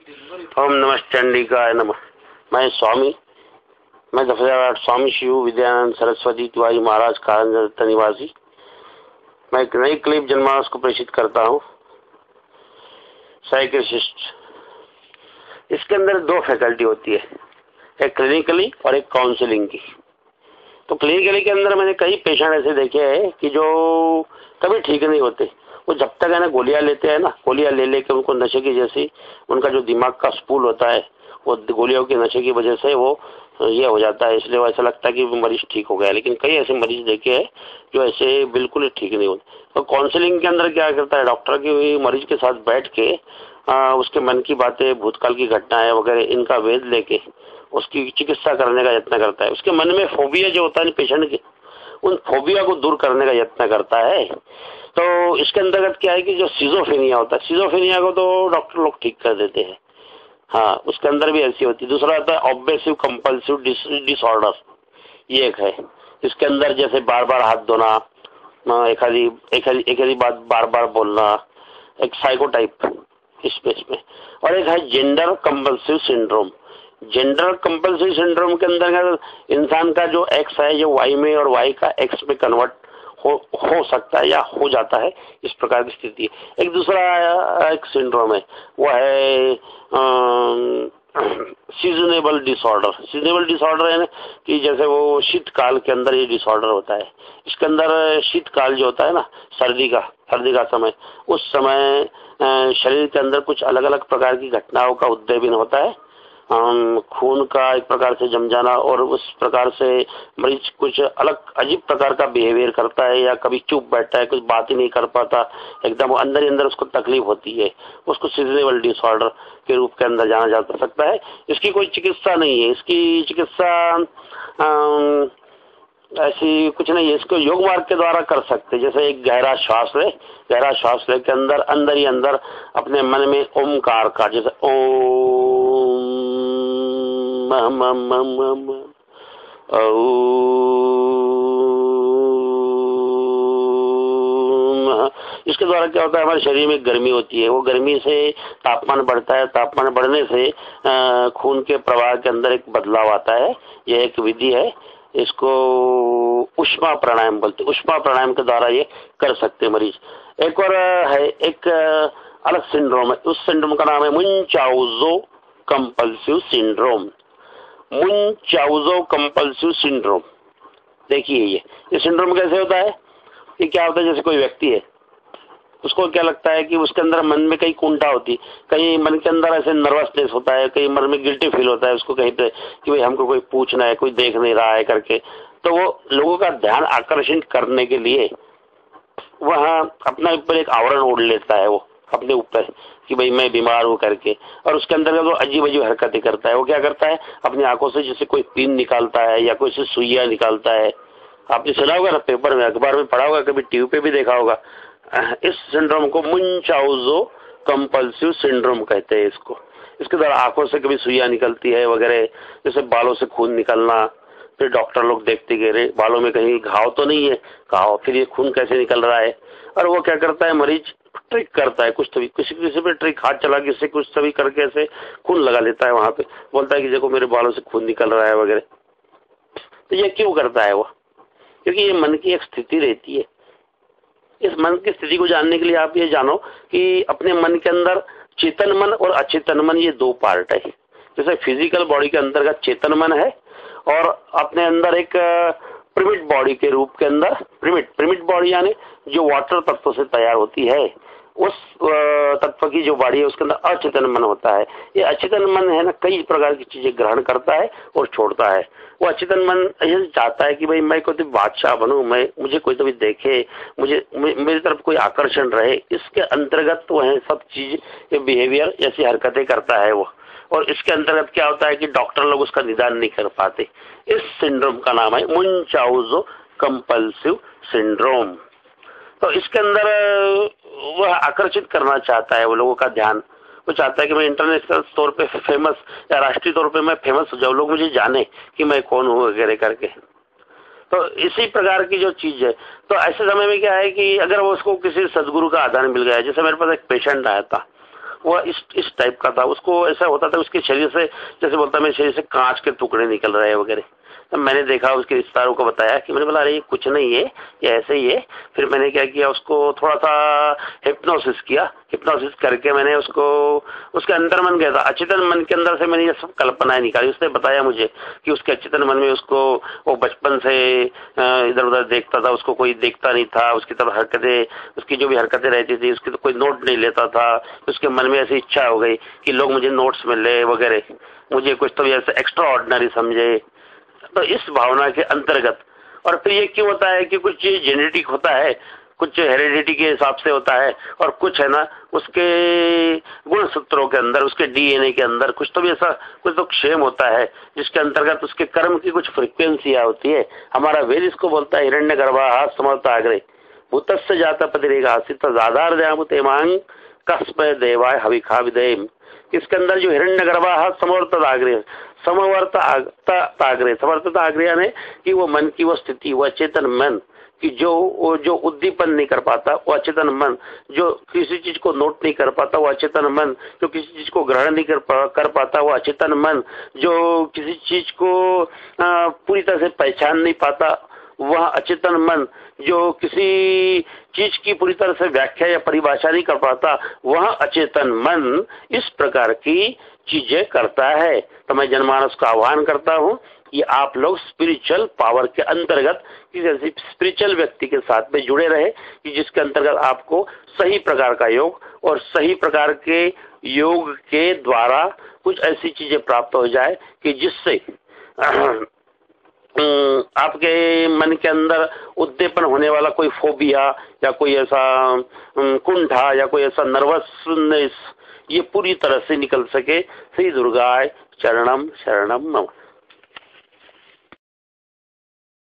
ओम नमः चंडिकाय नमः। मैं 10,008 स्वामी शिव विद्यानंद सरस्वती तिवारी महाराज कारंजा निवासी। मैं एक नई क्लिप जनमानस को प्रेषित करता हूँ। साइकियाट्रिस्ट, इसके अंदर दो फैकल्टी होती है, एक क्लिनिकली और एक काउंसलिंग की। तो क्लिनिकली के अंदर मैंने कई पेशेंट ऐसे देखे हैं कि जो कभी ठीक नहीं होते। वो जब तक है ना गोलियां लेते हैं ना, गोलियां ले लेके उनको नशे की जैसी उनका जो दिमाग का स्पूल होता है वो गोलियों के नशे की वजह से वो ये हो जाता है, इसलिए वो ऐसा लगता है कि मरीज ठीक हो गया। लेकिन कई ऐसे मरीज देखे हैं जो ऐसे बिल्कुल ही ठीक नहीं होते। तो काउंसलिंग के अंदर क्या करता है, डॉक्टर की मरीज के साथ बैठ के उसके मन की बातें, भूतकाल की घटनाएं वगैरह इनका वेद लेके उसकी चिकित्सा करने का यत्न करता है। उसके मन में फोबिया जो होता है पेशेंट के, उन फोबिया को दूर करने का यत्न करता है। तो इसके अंतर्गत क्या है कि जो सिजोफ्रेनिया होता है, सिजोफ्रेनिया को तो डॉक्टर लोग ठीक कर देते हैं। हाँ, उसके अंदर भी ऐसी होती है। दूसरा होता है ऑब्सेसिव कंपल्सिव डिसऑर्डर, ये एक है। इसके अंदर जैसे बार बार हाथ धोना, एक आधी बात बार बार बोलना, एक साइकोटाइप स्पेस में। और एक है gender compulsive syndrome. Gender compulsive syndrome के अंदर इंसान का जो एक्स है जो वाई में और वाई का एक्स में कन्वर्ट हो सकता है या हो जाता है, इस प्रकार की स्थिति है। एक दूसरा एक सिंड्रोम है, वो है सीजनेबल डिसऑर्डर। सीजनेबल डिसऑर्डर है ना कि जैसे वो शीतकाल के अंदर ये डिसऑर्डर होता है। इसके अंदर शीतकाल जो होता है ना, सर्दी का समय, उस समय शरीर के अंदर कुछ अलग अलग प्रकार की घटनाओं का उद्दीपन होता है। खून का एक प्रकार से जम जाना, और उस प्रकार से मरीज कुछ अलग अजीब प्रकार का बिहेवियर करता है, या कभी चुप बैठता है, कुछ बात ही नहीं कर पाता, एकदम अंदर ही अंदर उसको तकलीफ होती है। उसको सीजनेबल डिसऑर्डर के रूप के अंदर जाना जा सकता है। इसकी कोई चिकित्सा नहीं है, इसकी चिकित्सा ऐसी कुछ नहीं है। इसको योग मार्ग के द्वारा कर सकते। जैसे एक गहरा श्वास ले, गहरा श्वास ले के अंदर ही अंदर अपने मन में ओमकार का, जैसे ओम मम मम मम इसके द्वारा क्या होता है, हमारे शरीर में गर्मी होती है। वो गर्मी से तापमान बढ़ता है, तापमान बढ़ने से खून के प्रवाह के अंदर एक बदलाव आता है। यह एक विधि है, इसको उष्मा प्राणायाम बोलते हैं। उष्मा प्राणायाम के द्वारा ये कर सकते मरीज। एक और है, एक अलग सिंड्रोम है, उस सिंड्रोम का नाम है मुनचाउजो कंपल्सिव सिंड्रोम। मुनचाउजो कंपल्सिव सिंड्रोम, देखिए ये सिंड्रोम कैसे होता है। ये क्या होता है, जैसे कोई व्यक्ति है, उसको क्या लगता है कि उसके अंदर मन में कहीं कुंठा होती, कहीं मन के अंदर ऐसे नर्वसनेस होता है, कहीं मन में गिल्टी फील होता है उसको कहीं पे कि भाई हमको कोई पूछना है, कोई देख नहीं रहा है करके। तो वो लोगों का ध्यान आकर्षित करने के लिए वह अपना ऊपर एक आवरण ओढ़ लेता है, वो अपने ऊपर कि भाई मैं बीमार हूं करके। और उसके अंदर वो अजीब अजीब हरकतें करता है। वो क्या करता है, अपनी आंखों से जैसे कोई पिन निकालता है या कोई से सुइया निकालता है। आपने सुना होगा ना, पेपर में, अखबार में पढ़ा होगा, कभी टीवी पे भी देखा होगा। इस सिंड्रोम को मुनचाउजो कंपल्सिव सिंड्रोम कहते हैं इसको। इसके द्वारा आंखों से कभी सुइया निकलती है वगैरह, जैसे बालों से खून निकलना। फिर डॉक्टर लोग देखते कि अरे बालों में कहीं घाव तो नहीं है, घाव, फिर ये खून कैसे निकल रहा है। और वो क्या करता है, मरीज ट्रिक करता है, कुछ तो भी किसी पे ट्रिक, हाथ चला किसी कुछ तो भी करके ऐसे खून लगा लेता है वहां पे, बोलता है कि देखो मेरे बालों से खून निकल रहा है वगैरह। तो ये क्यों करता है वो, क्योंकि ये मन की एक स्थिति रहती है। इस मन की स्थिति को जानने के लिए आप ये जानो कि अपने मन के अंदर चेतन मन और अचेतन मन, ये दो पार्ट है। जैसे फिजिकल बॉडी के अंतर्गत चेतन मन है, और अपने अंदर एक प्रिमिट बॉडी के रूप के अंदर, प्रिमिट बॉडी यानी जो वाटर तत्व से तैयार होती है, उस तत्व की जो बॉडी है उसके अंदर अचेतन मन होता है। ये अचेतन मन है ना, कई प्रकार की चीजें ग्रहण करता है और छोड़ता है। वो अचेतन मन ये चाहता है कि भाई मैं कोई तो बादशाह बनूं, मुझे कोई तो भी देखे, मेरी तरफ कोई आकर्षण रहे। इसके अंतर्गत वो है सब चीज, बिहेवियर, ऐसी हरकतें करता है वो। और इसके अंतर्गत क्या होता है कि डॉक्टर लोग उसका निदान नहीं कर पाते। इस सिंड्रोम का नाम है मुनचाउजो कंपल्सिव सिंड्रोम। तो इसके अंदर वह आकर्षित करना चाहता है वो लोगों का ध्यान। वो चाहता है कि मैं इंटरनेशनल तौर पे फेमस, या राष्ट्रीय तौर पे मैं फेमस हो जाऊं, लोग मुझे जाने कि मैं कौन हूँ वगैरह करके। तो इसी प्रकार की जो चीज है। तो ऐसे समय में क्या है कि अगर वो उसको किसी सदगुरु का आधार मिल गया, जैसे मेरे पास एक पेशेंट आया था, वो इस टाइप का था। उसको ऐसा होता था उसके शरीर से, जैसे बोलता मेरे शरीर से कांच के टुकड़े निकल रहे हैं वगैरह। तो मैंने देखा, उसके रिश्तेदारों को बताया कि मैंने बोला अरे ये कुछ नहीं है, ये ऐसे ही है। फिर मैंने क्या किया, उसको थोड़ा सा हिप्नोसिस किया। हिप्नोसिस करके मैंने उसको उसके अंदर मन गया था, अचेतन मन के अंदर से मैंने ये सब कल्पनाएं निकाली। उसने बताया मुझे कि उसके अचेतन मन में उसको वो बचपन से इधर उधर देखता था, उसको कोई देखता नहीं था, उसकी तरफ हरकतें, उसकी जो भी हरकतें रहती थी उसकी तो कोई नोट नहीं लेता था। उसके मन में ऐसी इच्छा हो गई कि लोग मुझे नोट्स में ले वगैरह, मुझे कुछ तो ऐसे एक्स्ट्रा ऑर्डिनरी समझे। तो इस भावना के अंतर्गत, और फिर ये क्यों होता है कि कुछ जेनेटिक होता है, कुछ हेरिडिटी के हिसाब से होता है, और कुछ है ना उसके गुण सूत्रों के अंदर, उसके डीएनए के अंदर कुछ तो भी ऐसा कुछ तो क्षेम होता है जिसके अंतर्गत उसके कर्म की कुछ फ्रिक्वेंसियां होती है। हमारा वेद इसको बोलता है हिरण्य गर्भा समर्थाग्रे भूतस्य जाता पतिरेगा सित आधार दयामुते मांग कस्म देवाय हविखा विदेम। इसके अंदर जो हिरण्य गर्भा समवर्तदाग्रे समवर्तदाग्रे ने कि वो मन की वो स्थिति, वो चेतन मन कि जो उद्दीपन नहीं कर पाता, वो अचेतन मन जो किसी चीज को नोट नहीं कर पाता, वो अचेतन मन जो किसी चीज को ग्रहण नहीं कर पाता, वो अचेतन मन जो किसी चीज को पूरी तरह से पहचान नहीं पाता, वह अचेतन मन जो किसी चीज की पूरी तरह से व्याख्या या परिभाषा नहीं कर पाता, वह अचेतन मन इस प्रकार की चीजें करता है। तो मैं जनमानस का आह्वान करता हूँ कि आप लोग स्पिरिचुअल पावर के अंतर्गत किसी ऐसी स्पिरिचुअल व्यक्ति के साथ में जुड़े रहे कि जिसके अंतर्गत आपको सही प्रकार का योग और सही प्रकार के योग के द्वारा कुछ ऐसी चीजें प्राप्त हो जाए कि जिससे आपके मन के अंदर उद्दीपन होने वाला कोई फोबिया या कोई ऐसा कुंठा या कोई ऐसा नर्वसनेस ये पूरी तरह से निकल सके। श्री दुर्गाय चरणम शरणम नमः।